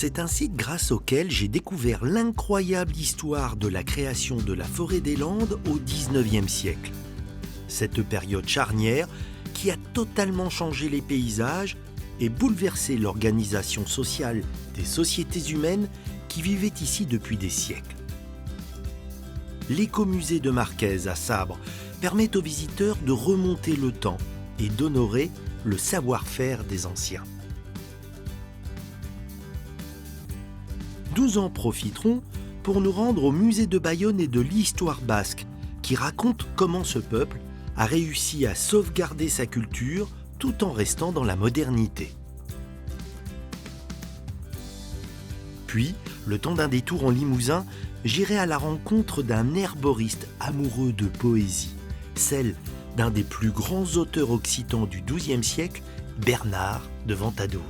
C'est un site grâce auquel j'ai découvert l'incroyable histoire de la création de la forêt des Landes au XIXe siècle. Cette période charnière qui a totalement changé les paysages et bouleversé l'organisation sociale des sociétés humaines qui vivaient ici depuis des siècles. L'écomusée de Marquez à Sabre permet aux visiteurs de remonter le temps et d'honorer le savoir-faire des anciens. Nous en profiterons pour nous rendre au musée de Bayonne et de l'histoire basque, qui raconte comment ce peuple a réussi à sauvegarder sa culture tout en restant dans la modernité. Puis, le temps d'un détour en Limousin, j'irai à la rencontre d'un herboriste amoureux de poésie, celle d'un des plus grands auteurs occitans du XIIe siècle, Bernard de Ventadour.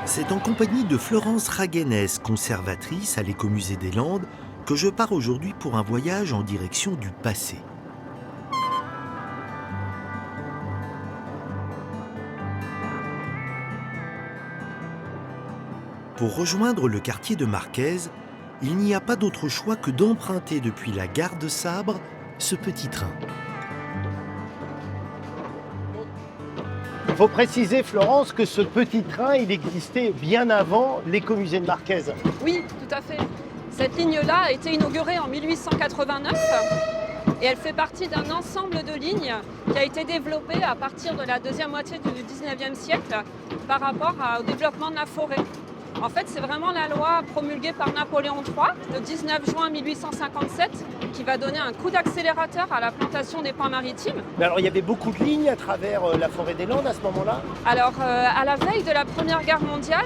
C'est en compagnie de Florence Raguenès, conservatrice à l'Écomusée des Landes, que je pars aujourd'hui pour un voyage en direction du passé. Pour rejoindre le quartier de Marquez, il n'y a pas d'autre choix que d'emprunter depuis la gare de Sabre ce petit train. Il faut préciser, Florence, que ce petit train, il existait bien avant l'Écomusée de Marquez. Oui, tout à fait. Cette ligne-là a été inaugurée en 1889 et elle fait partie d'un ensemble de lignes qui a été développé à partir de la deuxième moitié du 19e siècle par rapport au développement de la forêt. En fait, c'est vraiment la loi promulguée par Napoléon III le 19 juin 1857 qui va donner un coup d'accélérateur à la plantation des pans maritimes. Mais alors, il y avait beaucoup de lignes à travers la forêt des Landes à ce moment-là? Alors, à la veille de la Première Guerre mondiale,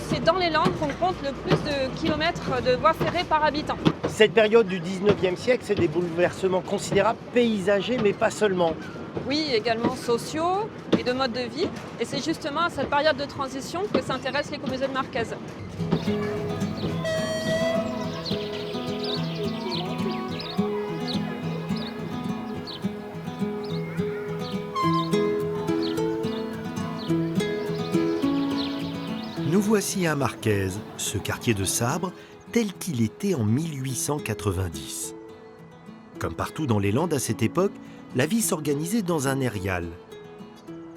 c'est dans les Landes qu'on compte le plus de kilomètres de voies ferrées par habitant. Cette période du 19e siècle, c'est des bouleversements considérables, paysagers, mais pas seulement. Oui, également sociaux et de mode de vie. Et c'est justement à cette période de transition que s'intéresse l'Écomusée de Marquez. Nous voici à Marquez, ce quartier de Sabre, tel qu'il était en 1890. Comme partout dans les Landes à cette époque, la vie s'organisait dans un aérial.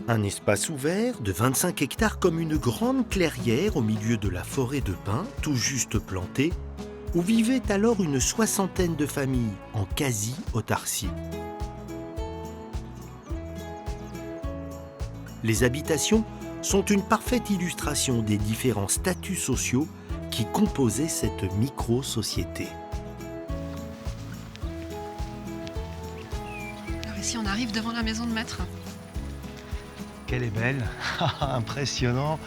Un espace ouvert de 25 hectares comme une grande clairière au milieu de la forêt de pins, tout juste plantée, où vivaient alors une soixantaine de familles en quasi-autarcie. Les habitations sont une parfaite illustration des différents statuts sociaux qui composaient cette micro-société. Alors ici, on arrive devant la maison de maître. Qu'elle est belle, impressionnant.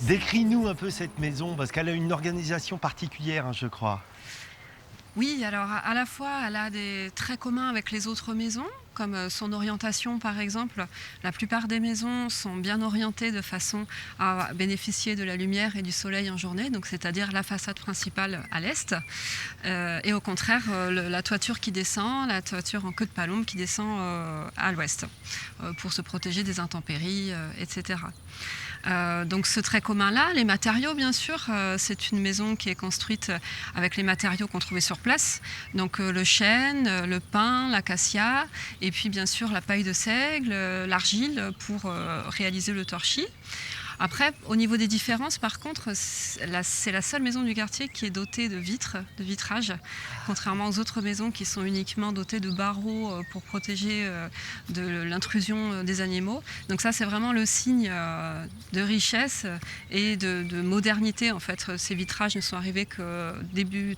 Décris-nous un peu cette maison, parce qu'elle a une organisation particulière, hein, je crois. Oui, alors à la fois, elle a des traits communs avec les autres maisons, comme son orientation par exemple. La plupart des maisons sont bien orientées de façon à bénéficier de la lumière et du soleil en journée, donc c'est-à-dire la façade principale à l'est, et au contraire la toiture qui descend, la toiture en queue de palombe qui descend à l'ouest, pour se protéger des intempéries, etc. Donc ce trait commun-là, les matériaux bien sûr, c'est une maison qui est construite avec les matériaux qu'on trouvait sur place, donc le chêne, le pin, l'acacia, et puis bien sûr la paille de seigle, l'argile pour réaliser le torchis. Après, au niveau des différences, par contre, c'est la seule maison du quartier qui est dotée de vitres, de vitrage, contrairement aux autres maisons qui sont uniquement dotées de barreaux pour protéger de l'intrusion des animaux. Donc ça, c'est vraiment le signe de richesse et de modernité. En fait, ces vitrages ne sont arrivés que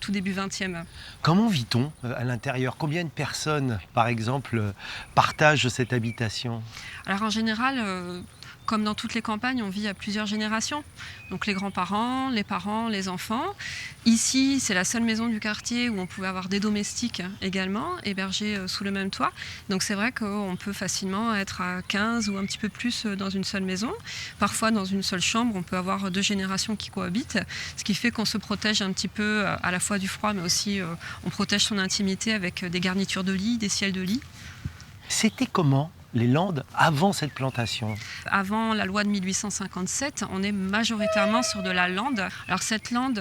tout début 20e. Comment vit-on à l'intérieur? Combien de personnes, par exemple, partagent cette habitation? Alors en général, Comme dans toutes les campagnes, on vit à plusieurs générations. Donc les grands-parents, les enfants. Ici, c'est la seule maison du quartier où on pouvait avoir des domestiques également, hébergés sous le même toit. Donc c'est vrai qu'on peut facilement être à 15 ou un petit peu plus dans une seule maison. Parfois, dans une seule chambre, on peut avoir 2 générations qui cohabitent, ce qui fait qu'on se protège un petit peu à la fois du froid, mais aussi on protège son intimité avec des garnitures de lit, des sièges de lit. C'était comment les Landes avant cette plantation? Avant la loi de 1857, on est majoritairement sur de la lande. Alors cette lande,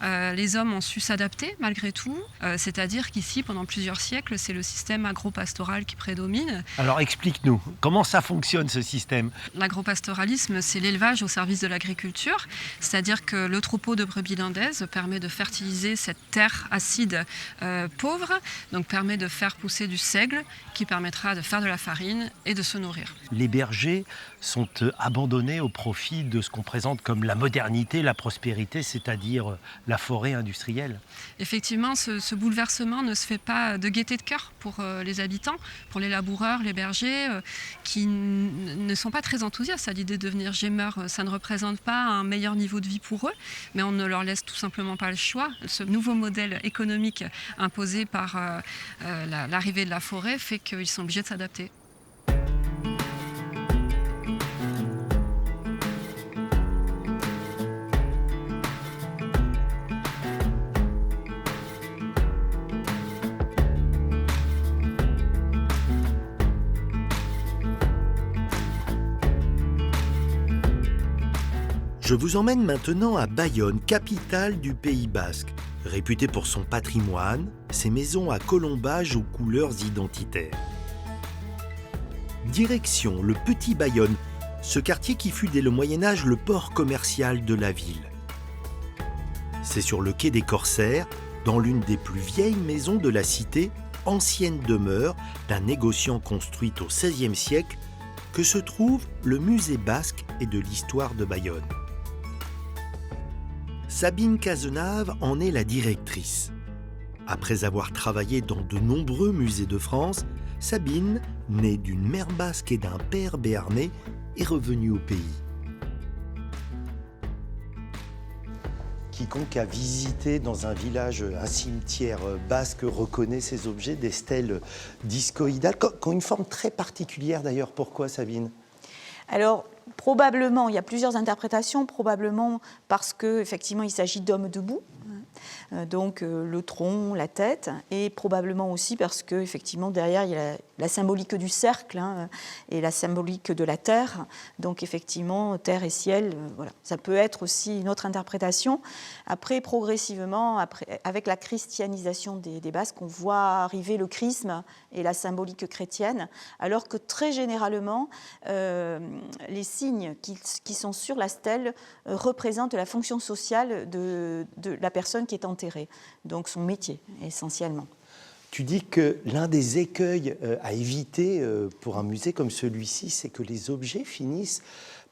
les hommes ont su s'adapter malgré tout, c'est-à-dire qu'ici, pendant plusieurs siècles, c'est le système agro-pastoral qui prédomine. Alors explique-nous, comment ça fonctionne ce système? L'agropastoralisme, c'est l'élevage au service de l'agriculture, c'est-à-dire que le troupeau de brebis landaises permet de fertiliser cette terre acide pauvre, donc permet de faire pousser du seigle qui permettra de faire de la farine et de se nourrir. Les bergers sont abandonnés au profit de ce qu'on présente comme la modernité, la prospérité, c'est-à-dire la forêt industrielle. Effectivement, ce bouleversement ne se fait pas de gaieté de cœur pour les habitants, pour les laboureurs, les bergers, qui ne sont pas très enthousiastes à l'idée de devenir gémeurs. Ça ne représente pas un meilleur niveau de vie pour eux, mais on ne leur laisse tout simplement pas le choix. Ce nouveau modèle économique imposé par l'arrivée de la forêt fait qu'ils sont obligés de s'adapter. Je vous emmène maintenant à Bayonne, capitale du Pays basque. Réputée pour son patrimoine, ses maisons à colombages aux couleurs identitaires. Direction le Petit Bayonne, ce quartier qui fut dès le Moyen-Âge le port commercial de la ville. C'est sur le quai des Corsaires, dans l'une des plus vieilles maisons de la cité, ancienne demeure d'un négociant construite au XVIe siècle, que se trouve le musée basque et de l'histoire de Bayonne. Sabine Cazenave en est la directrice. Après avoir travaillé dans de nombreux musées de France, Sabine, née d'une mère basque et d'un père béarnais, est revenue au pays. Quiconque a visité dans un village, un cimetière basque reconnaît ces objets, des stèles discoïdales, qui ont une forme très particulière d'ailleurs. Pourquoi, Sabine ? Alors, probablement, il y a plusieurs interprétations, probablement parce qu'effectivement il s'agit d'hommes debout, donc le tronc, la tête, et probablement aussi parce qu'effectivement derrière il y a la symbolique du cercle et la symbolique de la terre, donc effectivement terre et ciel, voilà. Ça peut être aussi une autre interprétation. Après, progressivement, avec la christianisation des Basques, on voit arriver le chrisme et la symbolique chrétienne, alors que très généralement, les signes qui sont sur la stèle représentent la fonction sociale de la personne qui est enterrée, donc son métier essentiellement. Tu dis que l'un des écueils à éviter pour un musée comme celui-ci, c'est que les objets finissent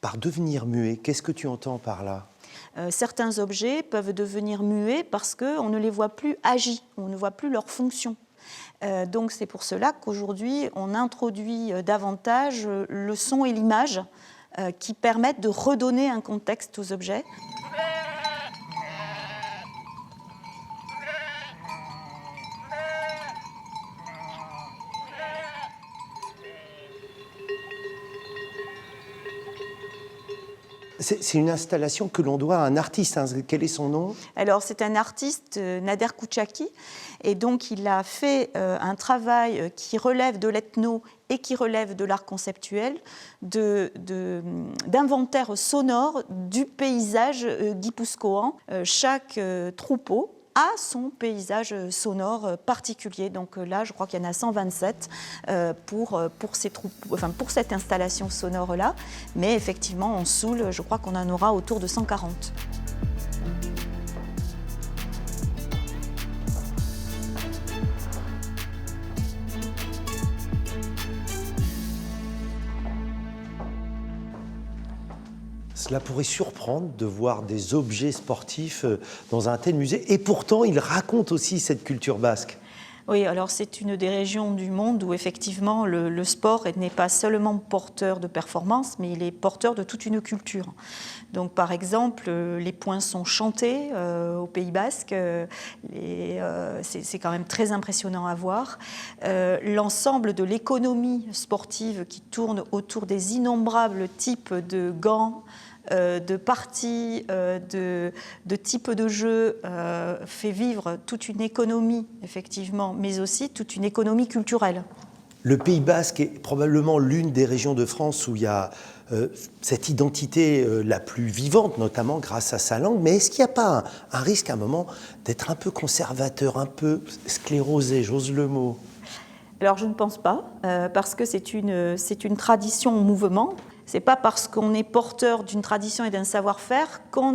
par devenir muets. Qu'est-ce que tu entends par là ? Certains objets peuvent devenir muets parce qu'on ne les voit plus agis, on ne voit plus leur fonction. Donc c'est pour cela qu'aujourd'hui, on introduit davantage le son et l'image qui permettent de redonner un contexte aux objets. C'est une installation que l'on doit à un artiste. Hein. Quel est son nom ? Alors, c'est un artiste, Nader Kouchaki, et donc il a fait un travail qui relève de l'ethno et qui relève de l'art conceptuel, d'inventaire sonore du paysage guipuscoan. Chaque troupeau a son paysage sonore particulier. Donc là, je crois qu'il y en a 127 pour cette installation sonore-là. Mais effectivement, en Soule, je crois qu'on en aura autour de 140. Cela pourrait surprendre de voir des objets sportifs dans un tel musée. Et pourtant, il raconte aussi cette culture basque. Oui, alors c'est une des régions du monde où effectivement le sport n'est pas seulement porteur de performance, mais il est porteur de toute une culture. Donc par exemple, les points sont chantés au Pays Basque, c'est quand même très impressionnant à voir. L'ensemble de l'économie sportive qui tourne autour des innombrables types de gants, de parties, de types de jeux fait vivre toute une économie, effectivement, mais aussi toute une économie culturelle. Le Pays Basque est probablement l'une des régions de France où il y a cette identité la plus vivante, notamment grâce à sa langue. Mais est-ce qu'il n'y a pas un risque à un moment d'être un peu conservateur, un peu sclérosé, j'ose le mot? Alors je ne pense pas, parce que c'est une tradition en mouvement. C'est pas parce qu'on est porteur d'une tradition et d'un savoir-faire qu'on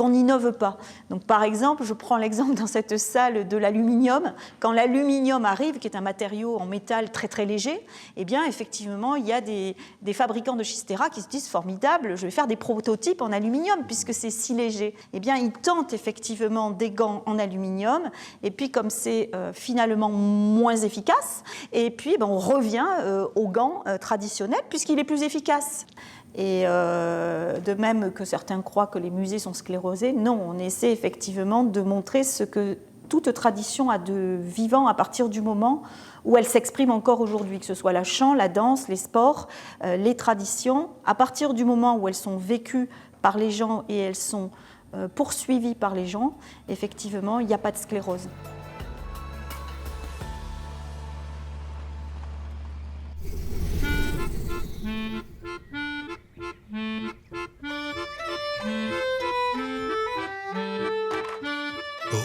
n'innove pas. Donc, par exemple, je prends l'exemple dans cette salle de l'aluminium. Quand l'aluminium arrive, qui est un matériau en métal très très léger, eh bien, effectivement, il y a des fabricants de Chistera qui se disent formidable, je vais faire des prototypes en aluminium puisque c'est si léger. Eh bien, ils tentent effectivement des gants en aluminium. Et puis, comme c'est finalement moins efficace, et puis on revient aux gants traditionnels puisqu'il est plus efficace. Et de même que certains croient que les musées sont sclérosés, non, on essaie effectivement de montrer ce que toute tradition a de vivant à partir du moment où elle s'exprime encore aujourd'hui, que ce soit la chant, la danse, les sports, les traditions. À partir du moment où elles sont vécues par les gens et elles sont poursuivies par les gens, effectivement, il n'y a pas de sclérose.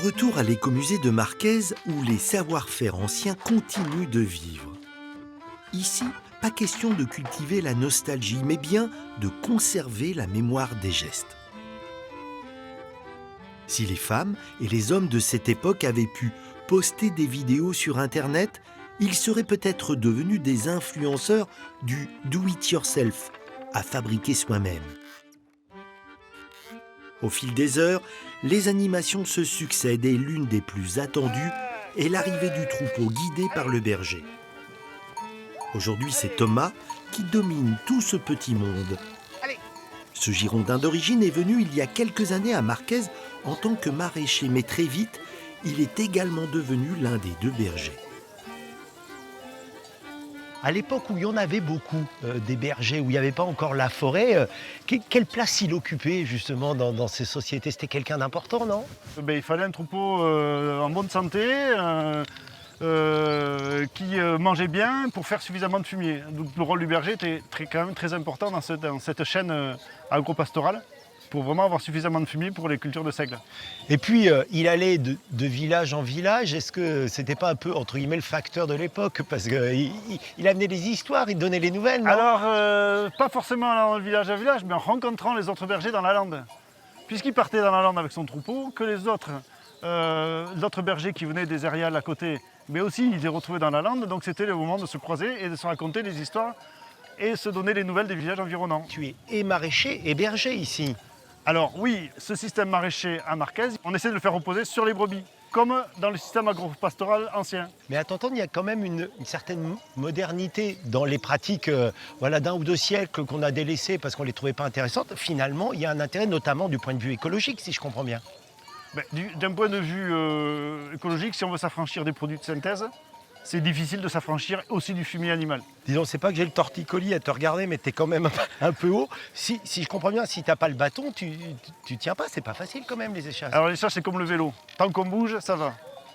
Retour à l'écomusée de Marquez où les savoir-faire anciens continuent de vivre. Ici, pas question de cultiver la nostalgie, mais bien de conserver la mémoire des gestes. Si les femmes et les hommes de cette époque avaient pu poster des vidéos sur Internet, ils seraient peut-être devenus des influenceurs du do-it-yourself, à fabriquer soi-même. Au fil des heures, les animations se succèdent et l'une des plus attendues est l'arrivée du troupeau guidé par le berger. Aujourd'hui, c'est Thomas qui domine tout ce petit monde. Ce Girondin d'origine est venu il y a quelques années à Marquez en tant que maraîcher, mais très vite, il est également devenu l'un des deux bergers. À l'époque où il y en avait beaucoup, des bergers, où il n'y avait pas encore la forêt, quelle place il occupait justement dans ces sociétés? C'était quelqu'un d'important, non? Il fallait un troupeau en bonne santé, qui mangeait bien pour faire suffisamment de fumier. Donc le rôle du berger était quand même très important dans cette chaîne agro-pastorale, pour vraiment avoir suffisamment de fumier pour les cultures de seigle. Et puis, il allait de village en village. Est-ce que c'était pas un peu, entre guillemets, le facteur de l'époque? Parce qu'il amenait des histoires, il donnait les nouvelles, non? Alors, pas forcément dans le village à village, mais en rencontrant les autres bergers dans la lande. Puisqu'il partait dans la lande avec son troupeau, que les autres bergers qui venaient des aériales à côté, mais aussi ils les retrouvaient dans la lande, donc c'était le moment de se croiser et de se raconter des histoires et se donner les nouvelles des villages environnants. Tu es et maraîcher et berger ici. Alors oui, ce système maraîcher à Marquez, on essaie de le faire reposer sur les brebis, comme dans le système agro-pastoral ancien. Mais à t'entendre, il y a quand même une certaine modernité dans les pratiques d'un ou deux siècles qu'on a délaissées parce qu'on ne les trouvait pas intéressantes. Finalement, il y a un intérêt, notamment du point de vue écologique, si je comprends bien. D'un point de vue écologique, si on veut s'affranchir des produits de synthèse, c'est difficile de s'affranchir aussi du fumier animal. Disons, c'est pas que j'ai le torticolis à te regarder, mais tu es quand même un peu haut. Si je comprends bien, si tu n'as pas le bâton, tu tiens pas. C'est pas facile quand même, les échasses. Alors les échasses, c'est comme le vélo. Tant qu'on bouge, ça va.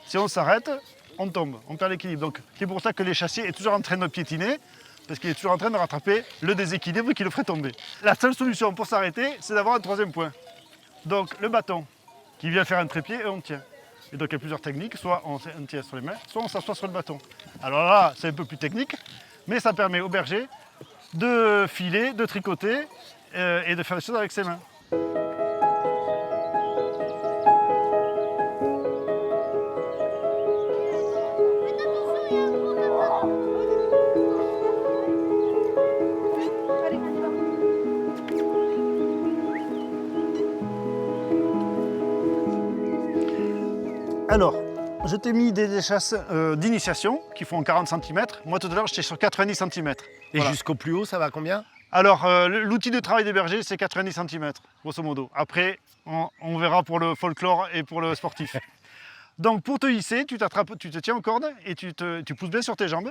Si on s'arrête, on tombe, on perd l'équilibre. Donc c'est pour ça que l'échassier est toujours en train de piétiner, parce qu'il est toujours en train de rattraper le déséquilibre qui le ferait tomber. La seule solution pour s'arrêter, c'est d'avoir un troisième point. Donc le bâton qui vient faire un trépied et on tient. Et donc il y a plusieurs techniques, soit on tient sur les mains, soit on s'assoit sur le bâton. Alors là, c'est un peu plus technique, mais ça permet au berger de filer, de tricoter et de faire des choses avec ses mains. Alors, je t'ai mis des échasses d'initiation qui font 40 cm. Moi, tout à l'heure, j'étais sur 90 cm. Et jusqu'au plus haut, ça va combien? Alors, l'outil de travail des bergers, c'est 90 cm, grosso modo. Après, on verra pour le folklore et pour le sportif. Donc, pour te hisser, tu te tiens aux cordes et tu pousses bien sur tes jambes.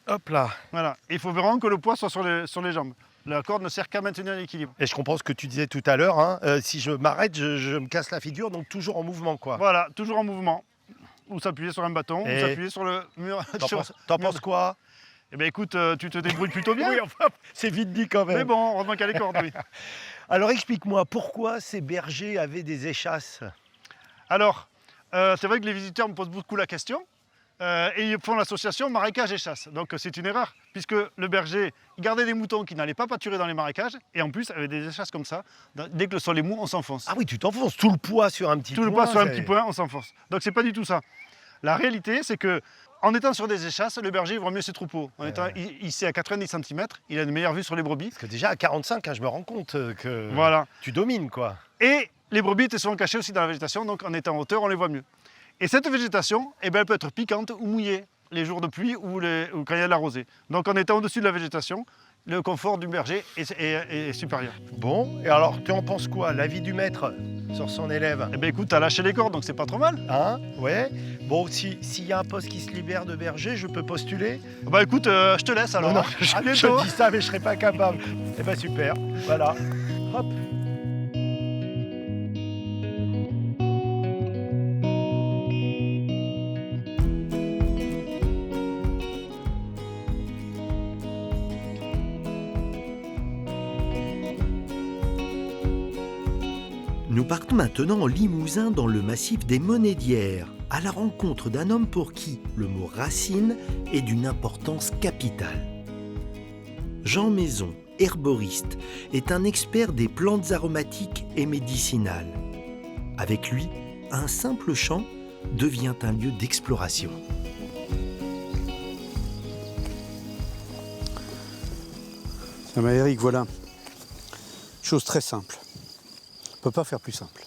Hop là. Voilà. Il faut vraiment que le poids soit sur les jambes. La corde ne sert qu'à maintenir l'équilibre. Et je comprends ce que tu disais tout à l'heure, hein. Si je m'arrête, je me casse la figure, donc toujours en mouvement, quoi. Voilà, toujours en mouvement. Ou s'appuyer sur un bâton, ou s'appuyer sur le mur. T'en penses quoi? Eh bien écoute, tu te débrouilles plutôt bien. Oui, enfin, c'est vite dit quand même. Mais bon, heureusement qu'il y a les cordes, oui. Alors explique-moi, pourquoi ces bergers avaient des échasses? Alors, c'est vrai que les visiteurs me posent beaucoup la question. Et ils font l'association marécage et chasse. Donc c'est une erreur, puisque le berger il gardait des moutons qui n'allaient pas pâturer dans les marécages, et en plus avec des échasses comme ça, dès que le sol est mou, on s'enfonce. Ah oui, tu t'enfonces, tout le poids sur un petit point. Tout le poids sur un petit point, on s'enfonce. Donc c'est pas du tout ça. La réalité, c'est que en étant sur des échasses, le berger voit mieux ses troupeaux. En étant ici à 90 cm, il a une meilleure vue sur les brebis. Parce que déjà à 45, hein, je me rends compte que voilà. Tu domines, quoi. Et les brebis étaient souvent cachées aussi dans la végétation, donc en étant en hauteur, on les voit mieux. Et cette végétation, eh ben, elle peut être piquante ou mouillée les jours de pluie ou quand il y a de la rosée. Donc en étant au-dessus de la végétation, le confort du berger est supérieur. Bon, et alors tu en penses quoi? L'avis du maître sur son élève? Eh bien écoute, t'as lâché les cordes, donc c'est pas trop mal. Hein? Ouais. Bon, s'il y a un poste qui se libère de berger, je peux postuler? Bah écoute, je te laisse alors. Non, À je bientôt. dis ça, mais je serais pas capable. Eh ben super, voilà. Hop. Nous partons maintenant en Limousin dans le massif des Monédières, à la rencontre d'un homme pour qui le mot racine est d'une importance capitale. Jean Maison, herboriste, est un expert des plantes aromatiques et médicinales. Avec lui, un simple champ devient un lieu d'exploration. Ah bah Eric, voilà. Chose très simple. On ne peut pas faire plus simple.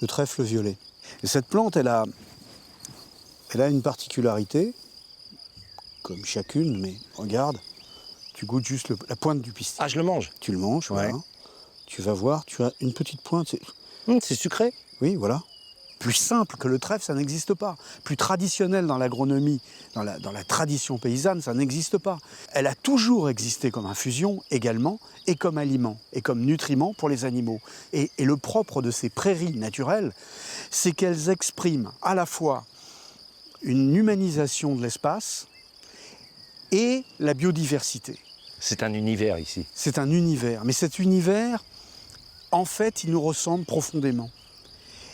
Le trèfle violet. Et cette plante, elle a une particularité, comme chacune, mais regarde, tu goûtes juste la pointe du pistil. Ah, je le mange. Tu le manges, Ouais. voilà. Tu vas voir, tu as une petite pointe. C'est sucré. Oui, voilà. Plus simple que le trèfle, ça n'existe pas. Plus traditionnel dans l'agronomie, dans la tradition paysanne, ça n'existe pas. Elle a toujours existé comme infusion également, et comme aliment, et comme nutriment pour les animaux. Et le propre de ces prairies naturelles, c'est qu'elles expriment à la fois une humanisation de l'espace et la biodiversité. C'est un univers ici. C'est un univers. Mais cet univers, en fait, il nous ressemble profondément.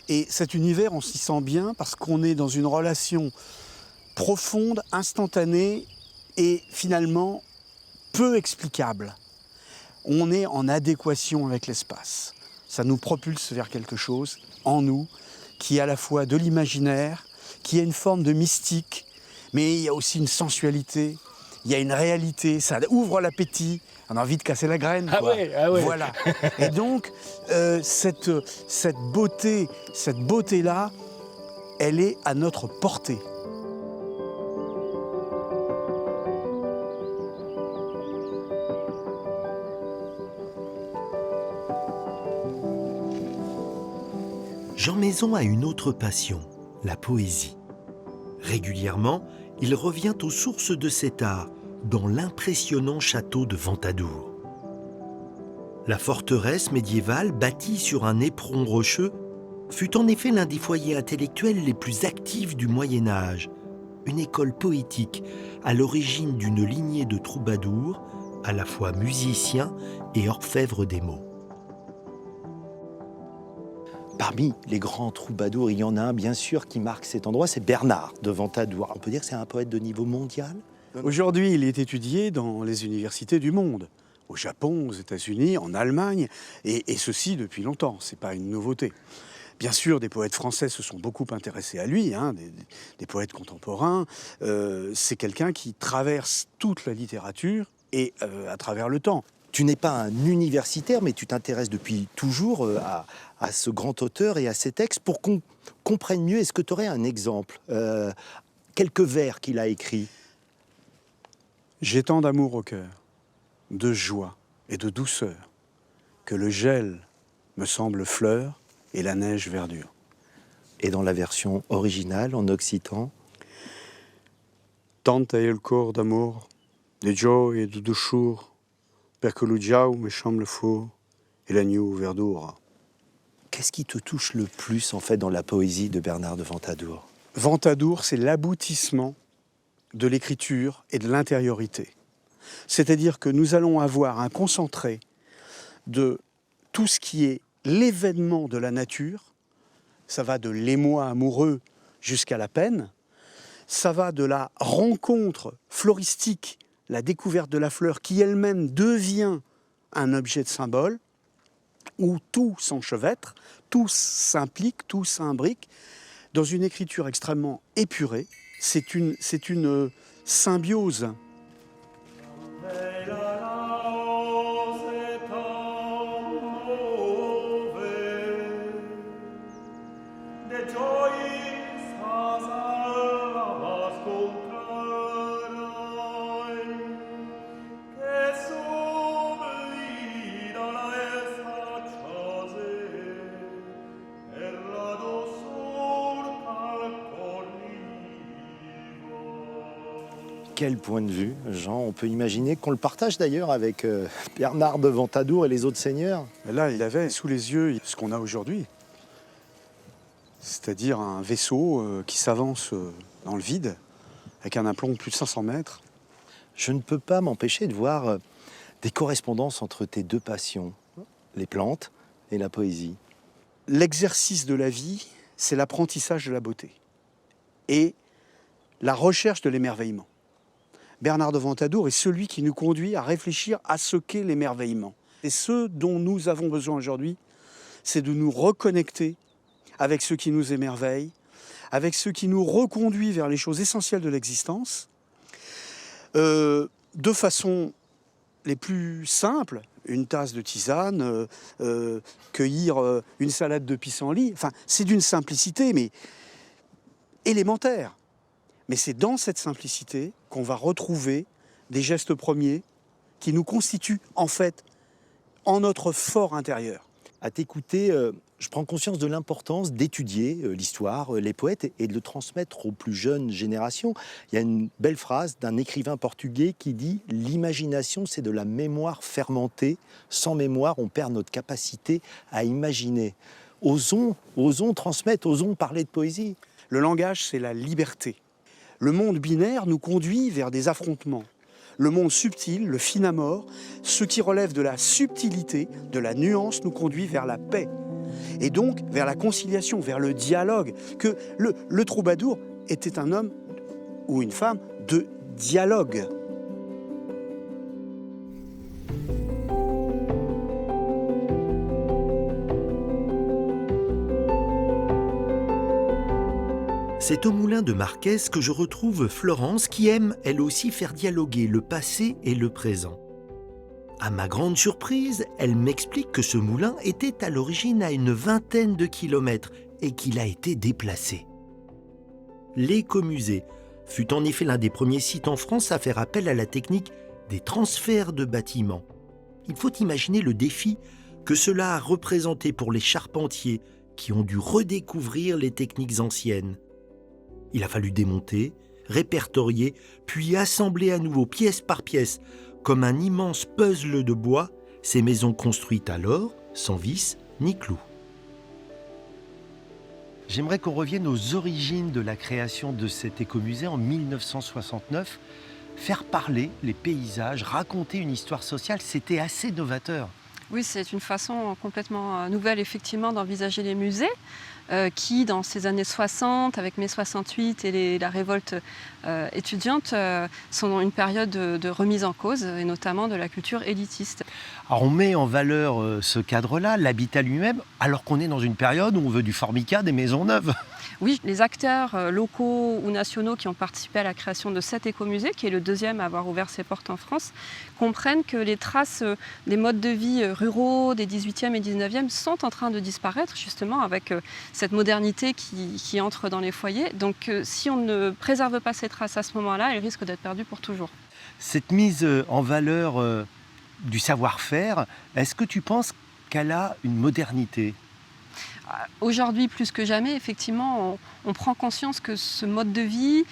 Et cet univers, on s'y sent bien parce qu'on est dans une relation profonde, instantanée et finalement peu explicable. On est en adéquation avec l'espace. Ça nous propulse vers quelque chose en nous qui est à la fois de l'imaginaire, qui a une forme de mystique, mais il y a aussi une sensualité, il y a une réalité, ça ouvre l'appétit. On a envie de casser la graine, quoi. Ah ouais. Voilà. Et donc, cette beauté-là, elle est à notre portée. Jean Maison a une autre passion, la poésie. Régulièrement, il revient aux sources de cet art, dans l'impressionnant château de Ventadour. La forteresse médiévale, bâtie sur un éperon rocheux, fut en effet l'un des foyers intellectuels les plus actifs du Moyen-Âge, une école poétique à l'origine d'une lignée de troubadours, à la fois musiciens et orfèvres des mots. Parmi les grands troubadours, il y en a un bien sûr qui marque cet endroit, c'est Bernard de Ventadour. On peut dire que c'est un poète de niveau mondial. Aujourd'hui, il est étudié dans les universités du monde, au Japon, aux États-Unis, en Allemagne, et ceci depuis longtemps, ce n'est pas une nouveauté. Bien sûr, des poètes français se sont beaucoup intéressés à lui, hein, des poètes contemporains. C'est quelqu'un qui traverse toute la littérature et à travers le temps. Tu n'es pas un universitaire, mais tu t'intéresses depuis toujours à ce grand auteur et à ses textes. Pour qu'on comprenne mieux, est-ce que tu aurais un exemple, quelques vers qu'il a écrits? J'ai tant d'amour au cœur, de joie et de douceur, que le gel me semble fleur et la neige verdure. Et dans la version originale, en occitan? Tant est le corps d'amour, de joie et de douceur, perché le jau me semble fou et l'agneau verdure. Qu'est-ce qui te touche le plus, en fait, dans la poésie de Bernard de Ventadour? Ventadour, c'est l'aboutissement de l'écriture et de l'intériorité. C'est-à-dire que nous allons avoir un concentré de tout ce qui est l'événement de la nature. Ça va de l'émoi amoureux jusqu'à la peine. Ça va de la rencontre floristique, la découverte de la fleur qui elle-même devient un objet de symbole, où tout s'enchevêtre, tout s'implique, tout s'imbrique, dans une écriture extrêmement épurée. C'est une symbiose. Quel point de vue, Jean. On peut imaginer qu'on le partage d'ailleurs avec Bernard de Ventadour et les autres seigneurs. Et là, il avait sous les yeux ce qu'on a aujourd'hui. C'est-à-dire un vaisseau qui s'avance dans le vide, avec un aplomb de plus de 500 mètres. Je ne peux pas m'empêcher de voir des correspondances entre tes deux passions, les plantes et la poésie. L'exercice de la vie, c'est l'apprentissage de la beauté et la recherche de l'émerveillement. Bernard de Ventadour est celui qui nous conduit à réfléchir à ce qu'est l'émerveillement. Et ce dont nous avons besoin aujourd'hui, c'est de nous reconnecter avec ce qui nous émerveille, avec ce qui nous reconduit vers les choses essentielles de l'existence, de façon les plus simples, une tasse de tisane, cueillir une salade de pissenlit. Enfin, c'est d'une simplicité, mais élémentaire. Mais c'est dans cette simplicité qu'on va retrouver des gestes premiers qui nous constituent, en fait, en notre fort intérieur. À t'écouter, je prends conscience de l'importance d'étudier l'histoire, les poètes, et de le transmettre aux plus jeunes générations. Il y a une belle phrase d'un écrivain portugais qui dit « L'imagination, c'est de la mémoire fermentée. Sans mémoire, on perd notre capacité à imaginer. » Osons transmettre, osons parler de poésie. Le langage, c'est la liberté. Le monde binaire nous conduit vers des affrontements. Le monde subtil, le finamore, ce qui relève de la subtilité, de la nuance, nous conduit vers la paix. Et donc vers la conciliation, vers le dialogue. Que le troubadour était un homme ou une femme de dialogue. C'est au moulin de Marquès que je retrouve Florence qui aime, elle aussi, faire dialoguer le passé et le présent. À ma grande surprise, elle m'explique que ce moulin était à l'origine à une 20aine de kilomètres et qu'il a été déplacé. L'écomusée fut en effet l'un des premiers sites en France à faire appel à la technique des transferts de bâtiments. Il faut imaginer le défi que cela a représenté pour les charpentiers qui ont dû redécouvrir les techniques anciennes. Il a fallu démonter, répertorier, puis assembler à nouveau pièce par pièce, comme un immense puzzle de bois, ces maisons construites alors sans vis ni clous. J'aimerais qu'on revienne aux origines de la création de cet écomusée en 1969. Faire parler les paysages, raconter une histoire sociale, c'était assez novateur. Oui, c'est une façon complètement nouvelle, effectivement, d'envisager les musées. qui, dans ces années 60, avec mai 68 et la révolte étudiante, sont dans une période de remise en cause, et notamment de la culture élitiste. Alors on met en valeur ce cadre-là, l'habitat lui-même, alors qu'on est dans une période où on veut du formica, des maisons neuves. Oui, les acteurs locaux ou nationaux qui ont participé à la création de cet écomusée, qui est le deuxième à avoir ouvert ses portes en France, comprennent que les traces des modes de vie ruraux des 18e et 19e sont en train de disparaître, justement avec cette modernité qui entre dans les foyers. Donc si on ne préserve pas ces traces à ce moment-là, elles risquent d'être perdues pour toujours. Cette mise en valeur du savoir-faire, est-ce que tu penses qu'elle a une modernité ? Aujourd'hui, plus que jamais, effectivement, on prend conscience que ce mode de vie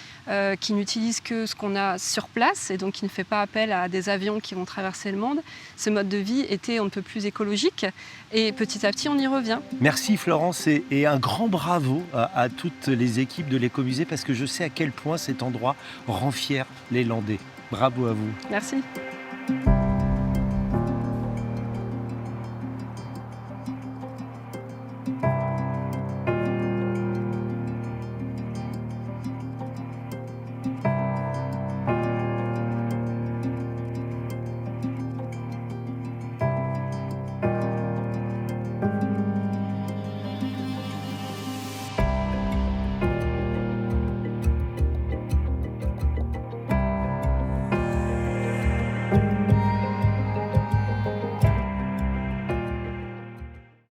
qui n'utilise que ce qu'on a sur place et donc qui ne fait pas appel à des avions qui vont traverser le monde, ce mode de vie était on ne peut plus écologique et petit à petit, on y revient. Merci Florence et un grand bravo à toutes les équipes de l'écomusée parce que je sais à quel point cet endroit rend fiers les Landais. Bravo à vous. Merci.